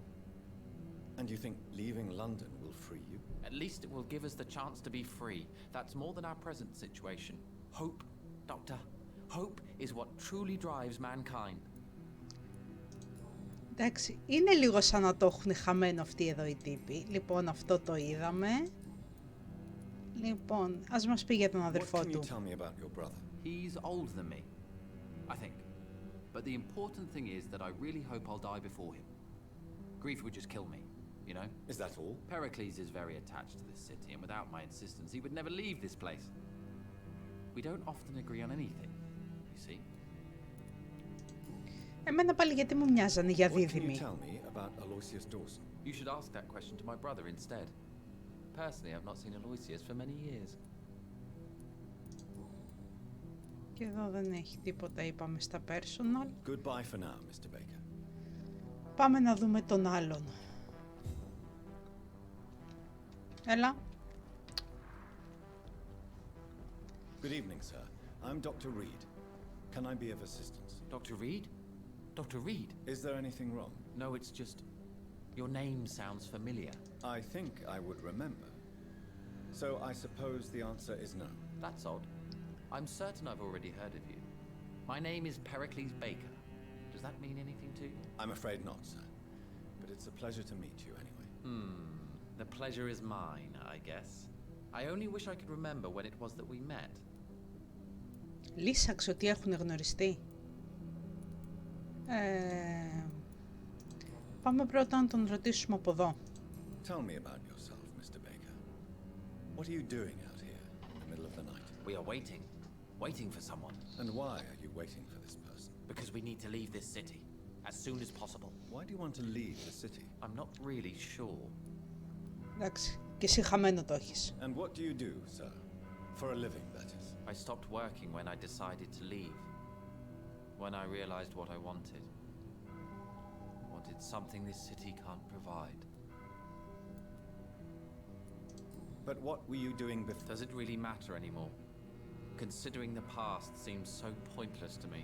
And you think leaving London will free you? At least it will give us the chance to be free. That's more than our present situation. Hope, Doctor. Hope is what truly drives mankind. Εντάξει, είναι λίγο σαν να το έχουν χαμένο αυτοί εδώ οι τύποι. Λοιπόν, αυτό το είδαμε. Λοιπόν, ας μας πει για τον αδερφό του. He's older than me, I think. But the important thing is that I really hope I'll die before him. Grief would just kill me, you know? Is that all? Pericles is very attached to this city, and without my insistence, he would never leave this place. We don't often agree on anything, you see. Εμένα πάλι γιατί μου μοιάζανε για δίδυμοι. You should ask that question to my brother instead. Personally, I've not seen Aloysius for many years. Και εδώ δεν έχει τίποτα, είπαμε στα personal. Goodbye for now, Mr. Baker. Πάμε να δούμε τον άλλον. Έλα. Good evening, sir. I'm Dr. Reed. Can I be of assistance? Dr. Reed? Dr. Reed? Is there anything wrong? No, it's just... Your name sounds familiar. I think I would remember. So I suppose the answer is no. That's odd. I'm certain I've already heard of you. My name is Pericles Baker. Does that mean anything to you? I'm afraid not, sir. But it's a pleasure to meet you anyway. The pleasure is mine, I guess. I only wish I could remember when it was that we met. Λύσαξε ότι έχουν γνωριστεί. Πάμε πρώτα να τον ρωτήσουμε από εδώ. Tell me about yourself, Mr. Baker. What are you doing out here in the middle of the night? We are waiting. Waiting for someone. And why are you waiting for this person? Because we need to leave this city. As soon as possible. Why do you want to leave the city? I'm not really sure. Εντάξει, και εσύ χαμένο το έχεις. And what do you do, sir? For a living, that is. I stopped working when I decided to leave. When I realized what I wanted. Wanted something this city can't provide. But what were you doing before? Does it really matter anymore? Considering the past seems so pointless to me.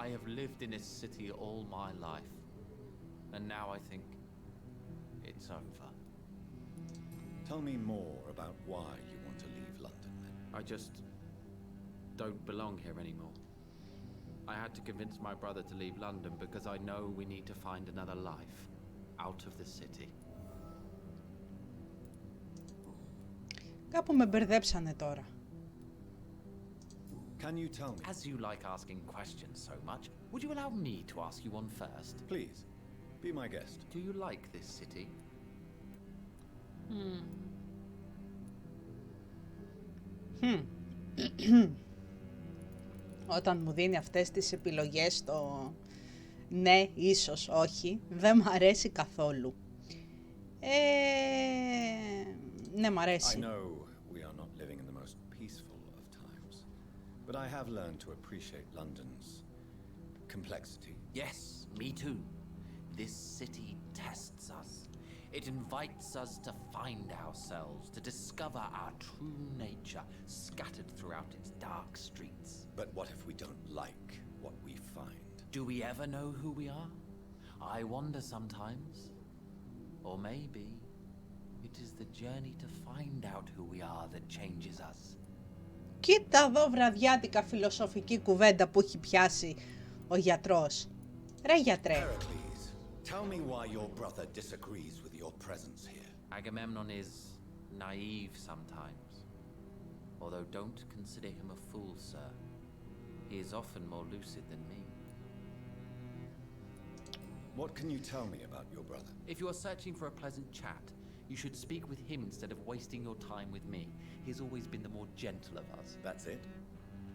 I have lived in this city all my life. And now I think it's over. Tell me more about why you want to leave London, then. I just don't belong here anymore. I had to convince my brother to leave London because I know we need to find another life out of the city. Κάπου με μπερδέψανε τώρα. Can you tell me? As you like asking questions so much, would you allow me to ask you one first? Please, be my guest. Do you like this city? Όταν μου δίνει αυτές τις επιλογές το ναι, ίσως, όχι, δεν μ' αρέσει καθόλου. Ναι, μ' I αρέσει. know we are not living in the most peaceful of times, but I have learned to appreciate London's complexity. Yes, me too. This city tests us. It invites us to find ourselves, to discover our true nature scattered throughout its dark streets. But what if we don't like what we find? Do we ever know who we are? I wonder sometimes. Or maybe it is the journey to find out who we are that changes us. Κοίτα εδώ βραδιάτικα φιλοσοφική κουβέντα που έχει πιάσει ο γιατρός. Ρε γιατρέ. Heracles, tell me why your brother disagrees with your presence here. Agamemnon is naive sometimes. Although don't consider him a fool, sir. He is often more lucid than me. What can you tell me about your brother? If you are searching for a pleasant chat, you should speak with him instead of wasting your time with me. He has always been the more gentle of us. That's it?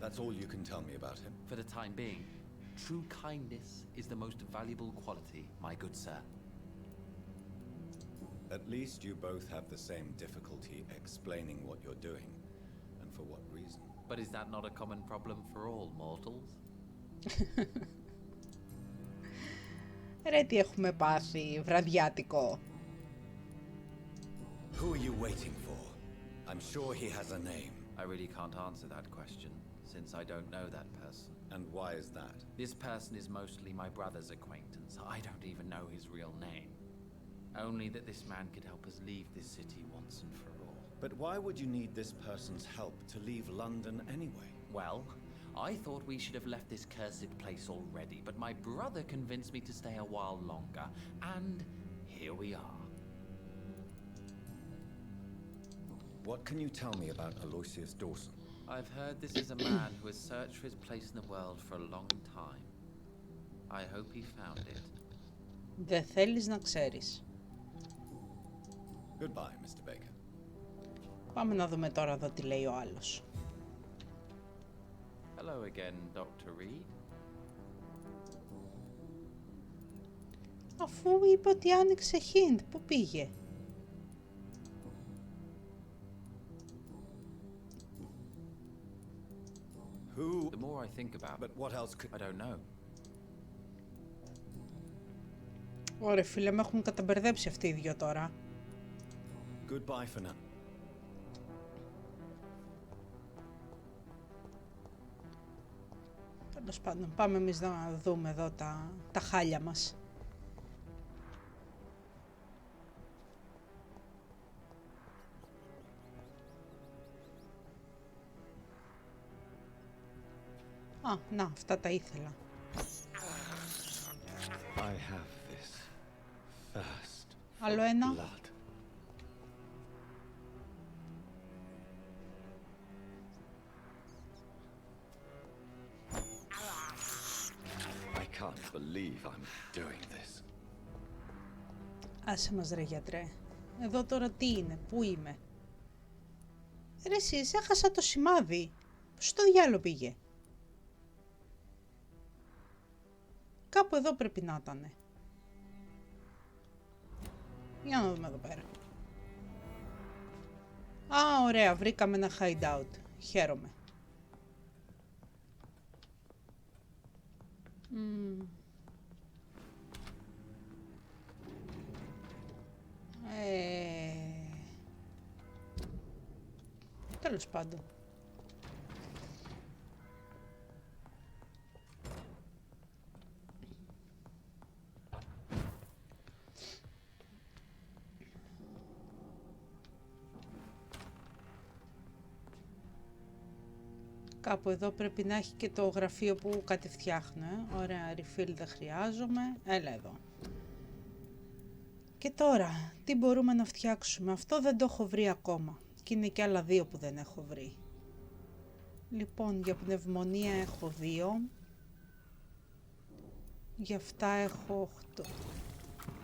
That's all you can tell me about him? For the time being, true kindness is the most valuable quality, my good sir. At least you both have the same difficulty explaining what you're doing, and for what reason. But is that not a common problem for all mortals? Ρε τι έχουμε πάθει βραδιάτικο. Who are you waiting for? I'm sure he has a name. I really can't answer that question, since I don't know that person. And why is that? This person is mostly my brother's acquaintance. I don't even know his real name. Only that this man could help us leave this city once and for all. But why would you need this person's help to leave London anyway? Well, I thought we should have left this cursed place already, but my brother convinced me to stay a while longer, and here we are. What can you tell me about Aloysius Dawson? I've heard this is a man who has searched for his place in the world for a long time. I hope he found it. Δεν θέλεις να ξέρεις. Goodbye, Mr. Baker. Πάμε να δούμε τώρα εδώ τι λέει ο άλλος. Hello again, Dr. Reed. Αφού είπε ότι άνοιξε hint, πού πήγε? Who? The more I think about But it, what else could... I don't know. Ωραία φίλε, με έχουν καταμπερδέψει αυτοί οι δυο τώρα. Goodbye for now. Τέλος πάντων, πάμε εμείς να δούμε εδώ τα χάλια μας. Α, να, αυτά τα ήθελα. I have this thirst Άλλο ένα. blood. I can't believe I'm doing this. Άσε μας ρε γιατρέ. Εδώ τώρα τι είναι, πού είμαι? Ρε εσείς, έχασα το σημάδι. Πώς στο διάλο πήγε? Κάπου εδώ πρέπει να ήτανε. Για να δούμε εδώ πέρα. Α, ωραία, βρήκαμε ένα hideout. Χαίρομαι. Τέλος πάντων. Κάπου εδώ πρέπει να έχει και το γραφείο που κάτι φτιάχνω. Ωραία, refill δεν χρειάζομαι. Έλα εδώ. Και τώρα, τι μπορούμε να φτιάξουμε? Αυτό δεν το έχω βρει ακόμα. Και είναι και άλλα 2 που δεν έχω βρει. Λοιπόν, για πνευμονία έχω 2. Για αυτά έχω 8.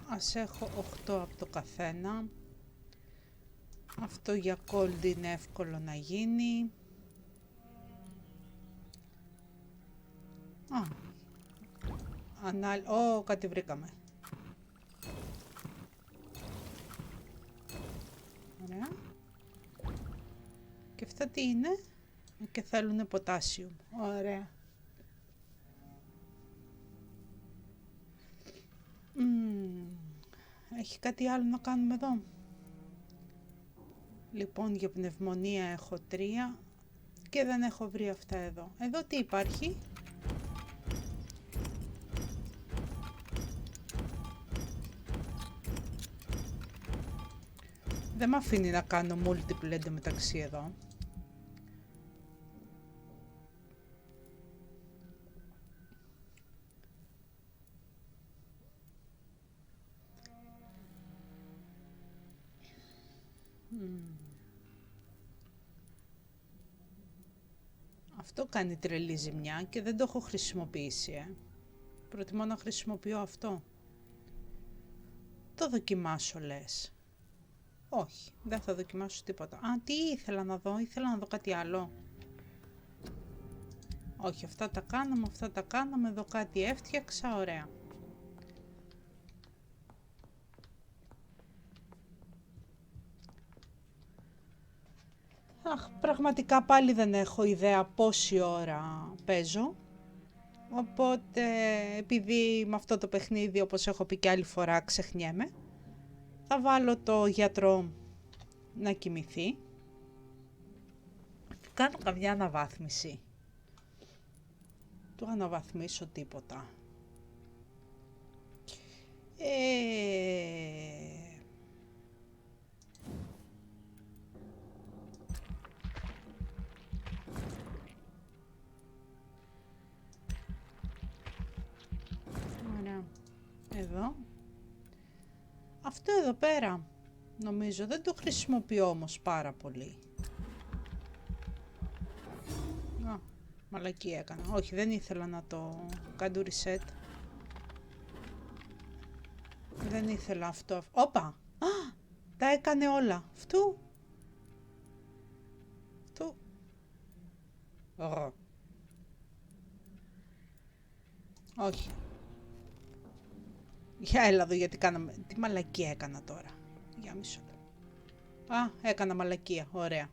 Ας έχω 8 από το καθένα. Αυτό για cold είναι εύκολο να γίνει. Κάτι βρήκαμε. Ωραία. Και αυτά τι είναι? Και θέλουν ποτάσιουμ. Ωραία. Έχει κάτι άλλο να κάνουμε εδώ? Λοιπόν, για πνευμονία έχω 3 και δεν έχω βρει αυτά εδώ. Εδώ τι υπάρχει? Δεν με αφήνει να κάνω multiple εντωμεταξύ εδώ. Αυτό κάνει τρελή ζημιά και δεν το έχω χρησιμοποιήσει. Προτιμώ να χρησιμοποιώ αυτό. Το δοκιμάσω λες? Όχι, δεν θα δοκιμάσω τίποτα. Τι ήθελα να δω? Ήθελα να δω κάτι άλλο. Όχι, αυτά τα κάναμε, εδώ κάτι έφτιαξα, ωραία. Πραγματικά πάλι δεν έχω ιδέα πόση ώρα παίζω. Οπότε, επειδή με αυτό το παιχνίδι, όπως έχω πει και άλλη φορά, ξεχνιέμαι, θα βάλω το γιατρό να κοιμηθεί. Κάνω καμιά αναβάθμιση. Του αναβαθμίσω τίποτα. Ωραία. Εδώ. Αυτό εδώ πέρα, νομίζω δεν το χρησιμοποιώ όμως πάρα πολύ. Μαλακία έκανα. Όχι, δεν ήθελα να το κάνω reset. Δεν ήθελα αυτό. Όπα! Τα έκανε όλα. Αυτού. Όχι. Για έλα εδώ, γιατί κάναμε... Τι μαλακία έκανα τώρα. Για μισό. Έκανα μαλακία. Ωραία.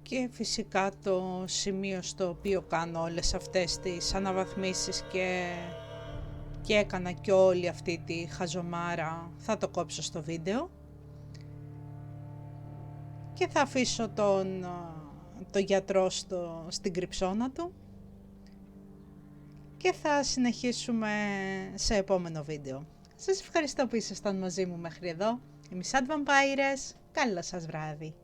Και φυσικά το σημείο στο οποίο κάνω όλες αυτές τις αναβαθμίσεις και έκανα και όλη αυτή τη χαζομάρα, θα το κόψω στο βίντεο. Και θα αφήσω το γιατρό στην κρυψώνα του. Και θα συνεχίσουμε σε επόμενο βίντεο. Σας ευχαριστώ που ήσασταν μαζί μου μέχρι εδώ. Είμαι Pt17. Καλό σας βράδυ.